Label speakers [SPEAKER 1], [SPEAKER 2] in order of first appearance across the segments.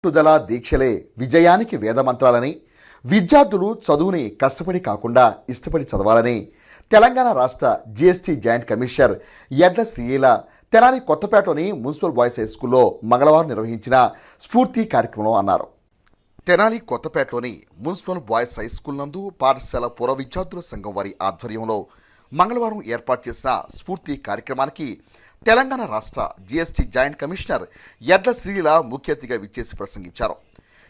[SPEAKER 1] పట్టుదల దీక్షలే విజయానికి వేదమంత్రాలని, విద్యార్థులు చదువుని కష్టపడి కాకుండా ఇష్టపడి చదవాలని తెలంగాణ రాష్ట్ర GST joint commissioner Yadla Srileela Tenali కొత్తపేటలోని మున్సిపల్ బాయ్స్ హై స్కూల్లో మంగళవారం నిర్వహించిన స్ఫూర్తి కార్యక్రమంలో అన్నారు. తెనాలి కొత్తపేటలోని మున్సిపల్ బాయ్స్ హై స్కూల్ నందు పాఠశాల పూర్వ విద్యార్థుల సంఘం వారి ఆధ్వర్యంలో మంగళవారం ఏర్పాటు చేసిన స్ఫూర్తి కార్యక్రమానికి తెలంగాణ రాష్ట్ర GST joint commissioner Yadla Sreeleela ముఖ్య అతిథిగా విచ్చేసి ప్రసంగించారు.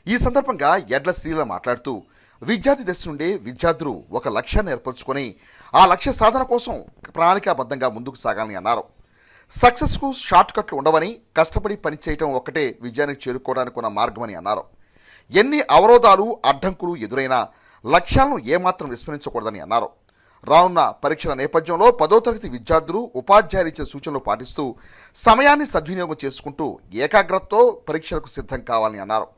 [SPEAKER 1] ఈ సందర్భంగా యడ్ల శ్రీలీల మాట్లాడుతూ విద్యార్థి దశ నుండే విద్యార్థులు ఒక లక్ష్యాన్ని ఏర్పరచుకొని ఆ లక్ష్య సాధన కోసం ప్రణాళికాబద్ధంగా ముందుకు సాగాలని అన్నారు. సక్సెస్కు షార్ట్ కట్లు ఉండవని, కష్టపడి పనిచేయటం ఒక్కటే విజయానికి చేరుకోవడానికి ఉన్న మార్గమని అన్నారు. ఎన్ని అవరోధాలు అడ్డంకులు ఎదురైనా లక్ష్యాలను ఏమాత్రం విస్మరించకూడదని అన్నారు. రానున్న పరీక్షల నేపథ్యంలో 10వ తరగతి విద్యార్థులు ఉపాధ్యాయులు ఇచ్చే సూచనలు పాటిస్తూ సమయాన్ని సద్వినియోగం చేసుకుంటూ ఏకాగ్రతతో పరీక్షలకు సిద్ధం కావాలని అన్నారు.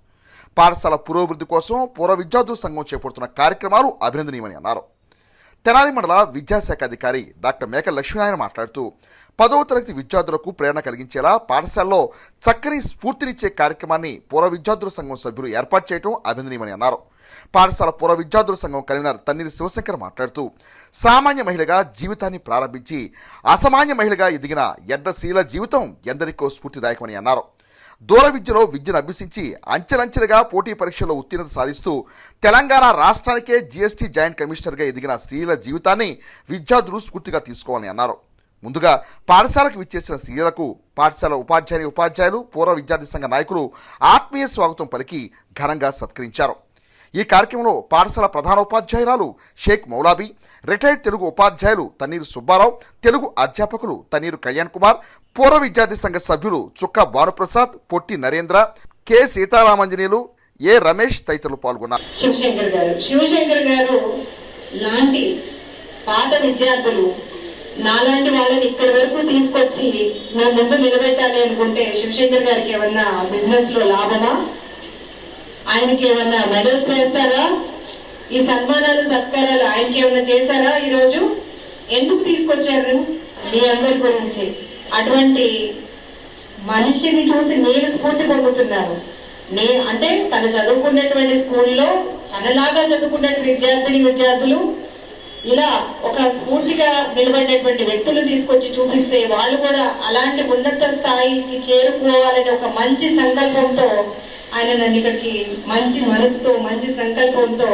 [SPEAKER 1] పాఠశాల పురోభివృద్ధి కోసం పూర్వ విద్యార్థుల సంఘం చేపడుతున్న కార్యక్రమాలు అభినందనీయమని అన్నారు. తెనాలి మండల విద్యాశాఖ అధికారి డాక్టర్ మేక లక్ష్మీనారాయణ మాట్లాడుతూ 10వ తరగతి విద్యార్థులకు ప్రేరణ కలిగించేలా పాఠశాలలో చక్కని స్ఫూర్తినిచ్చే కార్యక్రమాన్ని పూర్వ విద్యార్థుల సంఘం సభ్యులు ఏర్పాటు చేయడం అభినందనీయమని అన్నారు. పాఠశాల పూర్వ విద్యార్థుల సంఘం కన్వీనర్ తన్నీరు శివశంకర్ మాట్లాడుతూ సామాన్య మహిళగా జీవితాన్ని ప్రారంభించి అసామాన్య మహిళగా ఎదిగిన యడ్ల శ్రీలీల జీవితం ఎందరికో స్ఫూర్తిదాయకమని అన్నారు. దూర విద్యలో విద్యను అభ్యసించి అంచెలంచెలుగా పోటీ పరీక్షల్లో ఉత్తీర్ణత సాధిస్తూ తెలంగాణ రాష్ట్రానికే జీఎస్టీ జాయింట్ కమిషనర్గా ఎదిగిన శ్రీలీల జీవితాన్ని విద్యార్థులు స్ఫూర్తిగా తీసుకోవాలని అన్నారు. ముందుగా పాఠశాలకు విచ్చేసిన శ్రీలీలకు పాఠశాల ఉపాధ్యాయులు పూర్వ విద్యార్థి సంఘ నాయకులు ఆత్మీయ స్వాగతం పలికి ఘనంగా సత్కరించారు. ఈ కార్యక్రమంలో పాఠశాల ప్రధానోపాధ్యాయురాలు షేక్ మౌలాబీ, రిటైర్డ్ తెలుగు ఉపాధ్యాయులు తన్నీరు సుబ్బారావు, తెలుగు అధ్యాపకులు తన్నీరు కళ్యాణ్ కుమార్, పూర్వ విద్యార్థి సంఘ సభ్యులు చుక్క భానుప్రసాద్, పొట్టి నరేంద్ర, కె సీతారామాంజనేయులు, ఏ రమేష్ తదితరులు పాల్గొన్నారు.
[SPEAKER 2] శివశంకర్ గారు లాంటి పాత విద్యార్థులు నాలాంటి వాళ్ళని ఇక్కడి వరకు తీసుకొచ్చి నా ముందు నిలబెట్టాలి అనుకుంటే శివశంకర్ గారికి ఏమన్నా బిజినెస్ లో లాభమా? ఆయనకి ఏమన్నా మెడల్స్ వేస్తారా? ఈ సన్మానాలు సత్కారాలు ఆయనకి ఏమన్నా చేశారా? ఈరోజు ఎందుకు తీసుకొచ్చారు? మీ అందరి గురించి అటువంటి మనిషిని చూసి నేను స్ఫూర్తి పొందుతున్నాను. అంటే తను చదువుకున్నటువంటి స్కూల్లో తనలాగా చదువుకున్న విద్యార్థులు ఇలా ఒక స్ఫూర్తిగా నిలబడినటువంటి వ్యక్తులు తీసుకొచ్చి చూపిస్తే వాళ్ళు కూడా అలాంటి ఉన్నత స్థాయికి చేరుకోవాలని ఒక మంచి సంకల్పంతో ఆయన నన్ను ఇక్కడికి మంచి మనసుతో మంచి సంకల్పంతో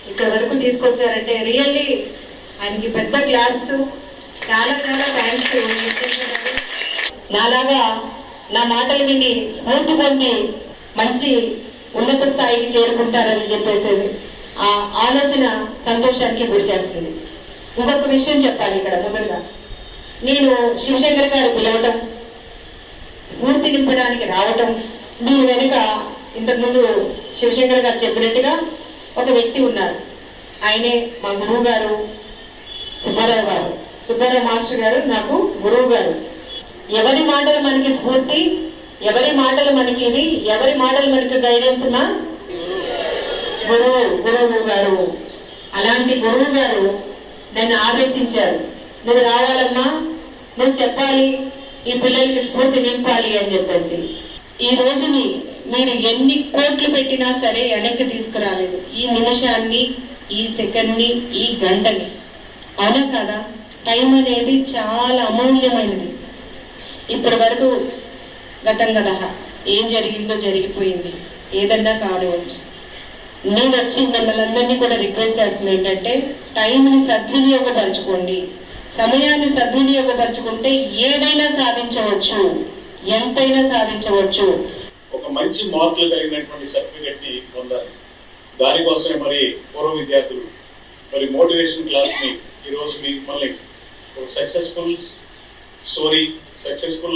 [SPEAKER 2] ఇక్కడ వరకు తీసుకొచ్చారంటే రియల్లీ ఆయనకి పెద్ద క్లాప్స్. చాలా చాలా థ్యాంక్స్. నాలాగా నా మాటలు విని స్ఫూర్తి పొంది మంచి ఉన్నత స్థాయికి చేరుకుంటారని చెప్పేసి ఆ ఆలోచన సంతోషానికి గురి చేస్తుంది. ఇంకొక విషయం చెప్పాలి ఇక్కడ. మొదలుగా నేను శివశంకర్ గారు పిలవటం, స్ఫూర్తి నింపడానికి రావటం, దీని వెనుక ఇంతకుముందు శివశంకర్ గారు చెప్పినట్టుగా ఒక వ్యక్తి ఉన్నారు. ఆయనే మా గురువు గారు సుబ్బారావు మాస్టర్ గారు నాకు గురువు గారు. ఎవరి మాటలు మనకి స్ఫూర్తి, ఎవరి మాటలు మనకి ఇది, ఎవరి మాటలు మనకి గైడెన్స్ ఉన్నా గురువు గారు. అలాంటి గురువు గారు నన్ను ఆదేశించారు, నువ్వు రావాలమ్మా, నువ్వు చెప్పాలి, ఈ పిల్లలకి స్ఫూర్తి నింపాలి అని చెప్పేసి. ఈ రోజుని మీరు ఎన్ని కోట్లు పెట్టినా సరే వెనక్కి తీసుకురాలేదు. ఈ నిమిషాన్ని, ఈ సెకండ్ని, ఈ గంటని. అవునా కదా? టైం అనేది చాలా అమూల్యమైనది. ఇప్పటి వరకు గతం కదా ఏం జరిగిందో జరిగిపోయింది, ఏదన్నా కావచ్చు. నేను వచ్చి మిమ్మల్ని అందరినీ కూడా రిక్వెస్ట్ చేస్తుంది ఏంటంటే టైంని సద్వినియోగపరచుకోండి. సమయాన్ని సద్వినియోగపరచుకుంటే ఏదైనా సాధించవచ్చు, ఎంతైనా సాధించవచ్చు.
[SPEAKER 3] ఒక మంచి మార్కులు కలిగినటువంటి సర్టిఫికెట్ ని పొందాలి. దానికోసమే మరి పూర్వ విద్యార్థులు మరి మోటివేషన్ క్లాస్ ని ఈ రోజు మిమ్మల్ని ఒక సక్సెస్ఫుల్ స్టోరీ, సక్సెస్ఫుల్